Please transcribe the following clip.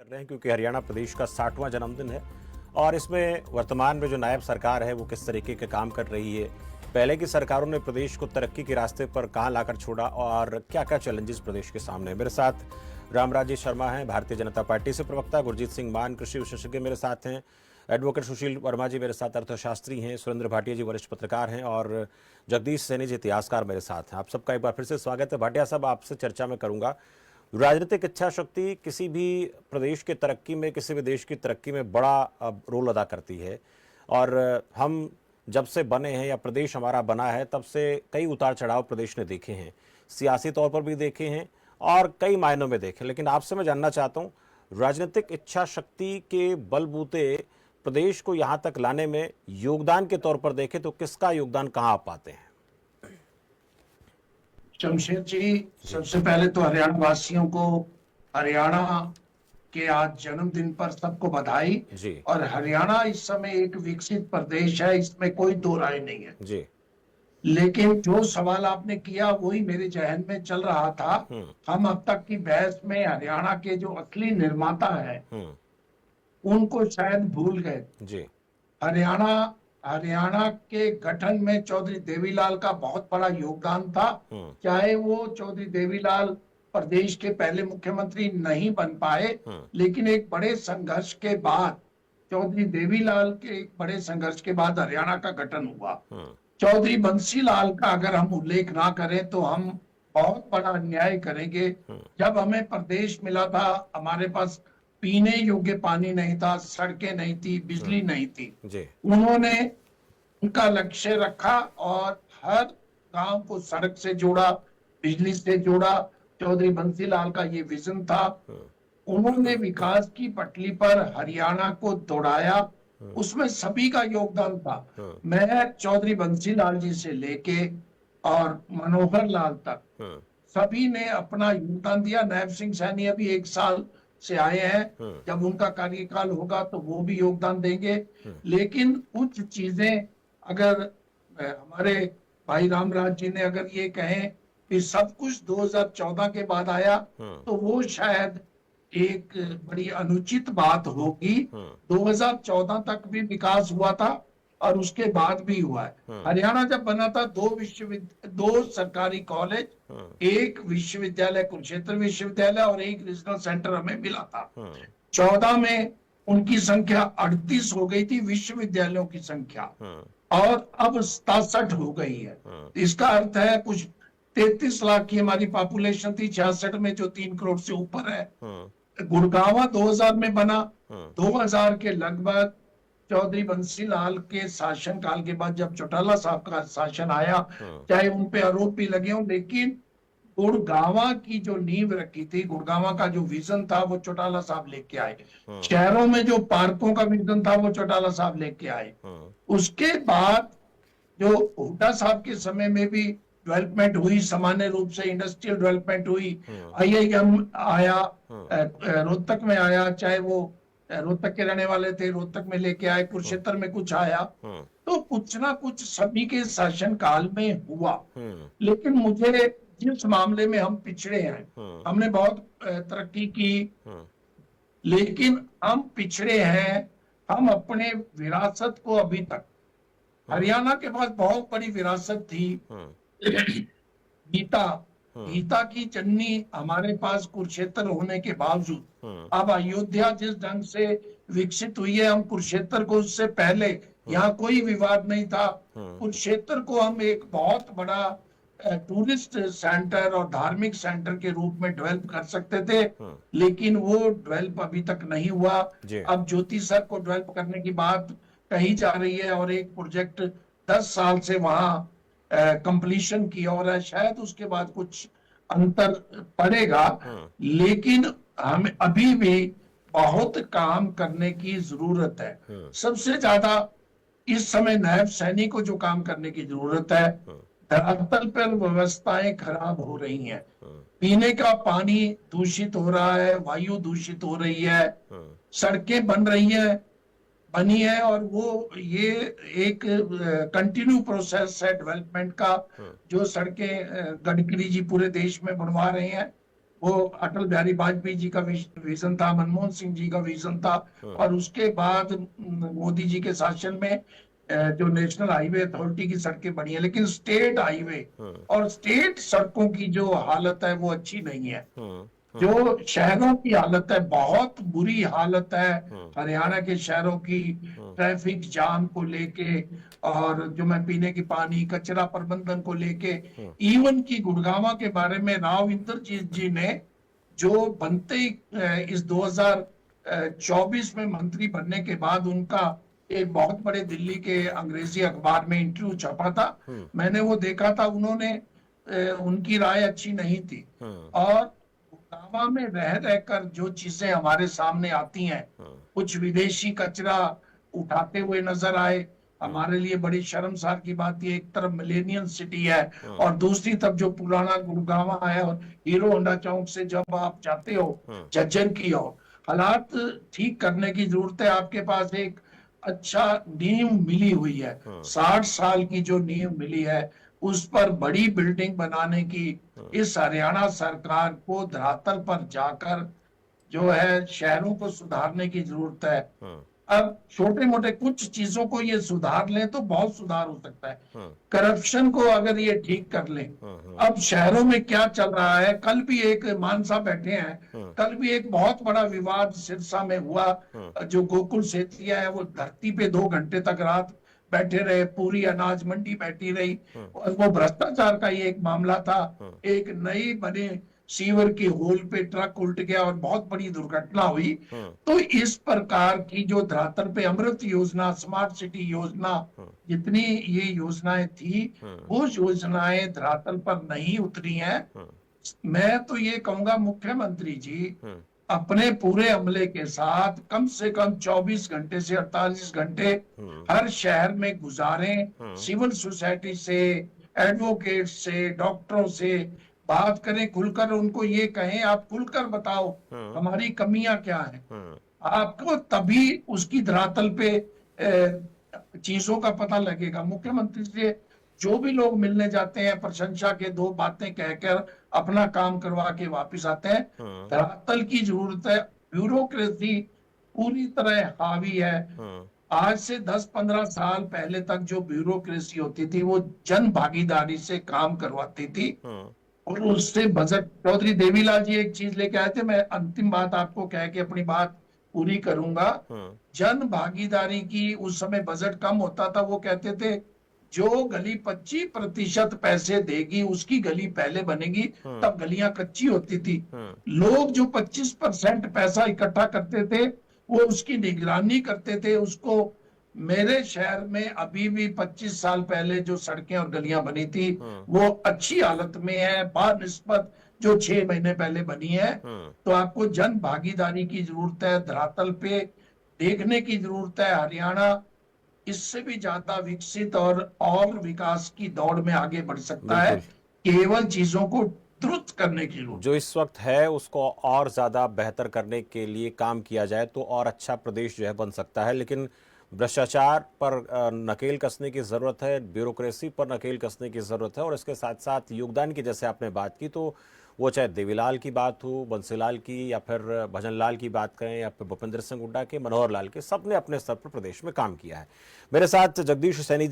कर रहे हैं क्योंकि हरियाणा प्रदेश का 60वां जन्मदिन है और इसमें वर्तमान में जो नायब सरकार है वो किस तरीके के काम कर रही है, पहले की सरकारों ने प्रदेश को तरक्की के रास्ते पर कहां लाकर छोड़ा और क्या क्या चैलेंजेस प्रदेश के सामने है। मेरे साथ रामराज शर्मा हैं, भारतीय जनता पार्टी से प्रवक्ता, गुरजीत सिंह मान कृषि विशेषज्ञ मेरे साथ हैं, एडवोकेट सुशील वर्मा जी मेरे साथ अर्थशास्त्री हैं, सुरेंद्र भाटिया जी वरिष्ठ पत्रकार हैं और जगदीश सैनी जी इतिहासकार मेरे साथ हैं। आप सबका एक बार फिर से स्वागत है। भाटिया साहब, आपसे चर्चा में करूंगा। राजनीतिक इच्छा शक्ति किसी भी प्रदेश के तरक्की में, किसी भी देश की तरक्की में बड़ा रोल अदा करती है और हम जब से बने हैं या प्रदेश हमारा बना है तब से कई उतार चढ़ाव प्रदेश ने देखे हैं, सियासी तौर पर भी देखे हैं और कई मायनों में देखे। लेकिन आपसे मैं जानना चाहता हूँ, राजनीतिक इच्छा शक्ति के बलबूते प्रदेश को यहाँ तक लाने में योगदान के तौर पर देखें तो किसका योगदान कहाँ आप पाते हैं? शमशेर जी, सबसे पहले तो हरियाणा वासियों को हरियाणा के आज जन्मदिन पर सबको बधाई जी। और हरियाणा इस समय एक विकसित प्रदेश है, इसमें कोई दो राय नहीं है जी। लेकिन जो सवाल आपने किया वही मेरे जहन में चल रहा था। हम अब तक की बहस में हरियाणा के जो असली निर्माता है उनको शायद भूल गए। जी। हरियाणा के गठन में चौधरी देवीलाल का बहुत बड़ा योगदान था। चाहे वो चौधरी देवीलाल प्रदेश के पहले मुख्यमंत्री नहीं बन पाए, लेकिन एक बड़े संघर्ष के बाद, चौधरी देवीलाल के एक बड़े संघर्ष के बाद हरियाणा का गठन हुआ। चौधरी बंसीलाल का अगर हम उल्लेख ना करें तो हम बहुत बड़ा अन्याय करेंगे। जब हमें प्रदेश मिला था, हमारे पास पीने योग्य पानी नहीं था, सड़कें नहीं थी, बिजली नहीं थी। उन्होंने उनका लक्ष्य रखा और हर गांव को सड़क से जोड़ा, बिजली से जोड़ा। चौधरी बंसीलाल का ये विजन था। उन्होंने विकास की पटरी पर हरियाणा को दौड़ाया, उसमें सभी का योगदान था। मैं चौधरी बंसीलाल जी से लेके और मनोहर लाल तक सभी ने अपना योगदान दिया। नायब सिंह सैनी अभी 1 साल से आए हैं, जब उनका कार्यकाल होगा तो वो भी योगदान देंगे। लेकिन कुछ चीजें अगर हमारे भाई रामराज जी ने अगर ये कहें कि सब कुछ 2014 के बाद आया तो वो शायद एक बड़ी अनुचित बात होगी। 2014 तक भी विकास हुआ था और उसके बाद भी हुआ है। हरियाणा जब बना था 2 सरकारी कॉलेज, एक विश्वविद्यालय कुरुक्षेत्र विश्वविद्यालय और एक रीजनल सेंटर हमें मिला था। 14 में उनकी संख्या 38 हो गई थी, विश्वविद्यालयों की संख्या, और अब 67 हो गई है। इसका अर्थ है कुछ 33 लाख की हमारी पॉपुलेशन थी 66 में, जो 3 करोड़ से ऊपर है। गुड़गांव 2000 में बना। 2000 के लगभग चौधरी बंसीलाल के शासन काल के बाद जब चौटाला साहब का शासन आया, चाहे उन पे आरोप भी लगे हों, लेकिन गुड़गांवा की जो नींव रखी थी, गुड़गांवा का जो विजन था वो चौटाला साहब लेके आए। शहरों में जो पार्कों का विजन था वो चौटाला साहब लेके आए। उसके बाद जो हुड्डा साहब के समय में भी डेवलपमेंट हुई, सामान्य रूप से इंडस्ट्रियल डेवलपमेंट हुई। IIM आया, रोहतक में आया, चाहे वो रोहतक के रहने वाले थे, रोहतक में लेके आए, कुरुक्षेत्र में कुछ आया। तो कुछ ना कुछ सभी के शासन काल में हुआ। लेकिन मुझे जिस मामले में हम पिछड़े हैं, हमने बहुत तरक्की की, लेकिन हम पिछड़े हैं। हम अपने विरासत को अभी तक, हरियाणा के पास बहुत बड़ी विरासत थी। गीता की जननी हमारे पास कुरुक्षेत्र होने के बावजूद, अब अयोध्या जिस ढंग से विकसित हुई है, हम कुरुक्षेत्र को उससे पहले यहाँ कोई विवाद नहीं था। कुरुक्षेत्र को हम एक बहुत बड़ा टूरिस्ट सेंटर और धार्मिक सेंटर के रूप में डेवलप कर सकते थे, लेकिन वो डेवलप अभी तक नहीं हुआ। अब ज्योति सर को डेवलप करने की बात कही जा रही है और एक प्रोजेक्ट 10 साल से वहां कंप्लीशन की और है, शायद उसके बाद कुछ अंतर पड़ेगा। लेकिन हमें अभी भी बहुत काम करने की जरूरत है। सबसे ज्यादा इस समय नायब सैनी को जो काम करने की जरूरत है, धरातल पर व्यवस्थाएं खराब हो रही हैं। पीने का पानी दूषित हो रहा है, वायु दूषित हो रही है, सड़कें बनी है और वो ये एक कंटिन्यू प्रोसेस है डेवलपमेंट का। जो सड़कें गडकरी जी पूरे देश में बनवा रहे हैं वो अटल बिहारी वाजपेयी जी का विजन था, मनमोहन सिंह जी का विजन था। और उसके बाद मोदी जी के शासन में जो नेशनल हाईवे अथॉरिटी की सड़कें बनी है, लेकिन स्टेट हाईवे और स्टेट सड़कों की जो हालत है वो अच्छी नहीं है। जो शहरों की हालत है बहुत बुरी हालत है, हरियाणा के शहरों की ट्रैफिक जाम को लेके, और जो मैं पीने की पानी कचरा प्रबंधन को लेके, इवन की गुड़गांव के बारे में राव इंद्रजीत जी ने जो बनते ही इस 2024 में मंत्री बनने के बाद उनका एक बहुत बड़े दिल्ली के अंग्रेजी अखबार में इंटरव्यू छपा था, मैंने वो देखा था। उन्होंने उनकी राय अच्छी नहीं थी। और गुड़गांव में रह रहकर जो चीजें हमारे सामने आती हैं, कुछ विदेशी कचरा उठाते हुए नजर आए, हमारे लिए बड़ी शर्मसार की बात। ये एक तरफ मिलेनियम सिटी है और दूसरी तरफ जो पुराना गुड़गांव है, और हीरो होंडा चौक से जब आप जाते हो झज्जर की ओर, हालात ठीक करने की जरूरत है। आपके पास एक अच्छा नींव मिली हुई है, 60 साल की जो नींव मिली है उस पर बड़ी बिल्डिंग बनाने की इस हरियाणा सरकार को धरातल पर जाकर जो है शहरों को सुधारने की जरूरत है। अब छोटे मोटे कुछ चीजों को ये सुधार लें तो बहुत सुधार हो सकता है। करप्शन को अगर ये ठीक कर लें, अब शहरों में क्या चल रहा है, कल भी एक मान साहब बैठे हैं, कल भी एक बहुत बड़ा विवाद सिरसा में हुआ। जो गोकुल सेतिया है वो धरती पे 2 घंटे तक रात बैठे रहे, पूरी अनाज मंडी बैठी रही, और वो भ्रष्टाचार का ही एक मामला था। एक नई बने सीवर की होल पे ट्रक उल्ट गया और बहुत बड़ी दुर्घटना हुई। तो इस प्रकार की जो धरातल पे अमृत योजना, स्मार्ट सिटी योजना, जितनी ये योजनाएं थी, वो योजनाएं धरातल पर नहीं उतरी हैं। मैं तो ये कहूंगा मुख्यमंत्री जी अपने पूरे अमले के साथ कम से कम 24 घंटे से 48 घंटे हर शहर में गुजारें, सिविल सोसाइटी से, एडवोकेट से, डॉक्टरों से बात करें, खुलकर उनको ये कहें, आप खुलकर बताओ हमारी कमियां क्या हैं। आपको तभी उसकी धरातल पे चीजों का पता लगेगा। मुख्यमंत्री से जो भी लोग मिलने जाते हैं, प्रशंसा के 2 बातें कहकर अपना काम करवा के वापस आते हैं। धरातल की जरूरत है। ब्यूरोक्रेसी पूरी तरह हावी है। आज से 10-15 साल पहले तक जो ब्यूरोक्रेसी होती थी वो जन भागीदारी से काम करवाती थी, और उससे बजट। चौधरी देवीलाल जी एक चीज लेके आए थे, मैं अंतिम बात आपको कह के अपनी बात पूरी करूंगा। जन भागीदारी की उस समय बजट कम होता था, वो कहते थे जो गली 25% पैसे देगी उसकी गली पहले बनेगी। तब गलियां कच्ची होती थी। लोग जो 25% पैसा इकट्ठा करते थे वो उसकी निगरानी करते थे। उसको मेरे शहर में अभी भी 25 साल पहले जो सड़कें और गलियां बनी थी वो अच्छी हालत में है बानिस्बत जो 6 महीने पहले बनी है। तो आपको जन भागीदारी की जरूरत है, धरातल पे देखने की जरूरत है। हरियाणा इससे भी ज्यादा विकसित और विकास की दौड़ में आगे बढ़ सकता है, केवल चीजों को दुरुस्त करने की जरूरत। जो इस वक्त है उसको और ज्यादा बेहतर करने के लिए काम किया जाए तो और अच्छा प्रदेश जो है बन सकता है। लेकिन भ्रष्टाचार पर नकेल कसने की ज़रूरत है, ब्यूरोक्रेसी पर नकेल कसने की ज़रूरत है, और इसके साथ साथ योगदान की जैसे आपने बात की, तो वो चाहे देवीलाल की बात हो, बंसीलाल की, या फिर भजन लाल की बात करें, या फिर भूपेंद्र सिंह हुड्डा के, मनोहर लाल के, सबने अपने स्तर पर प्रदेश में काम किया है। मेरे साथ जगदीश सैनी जी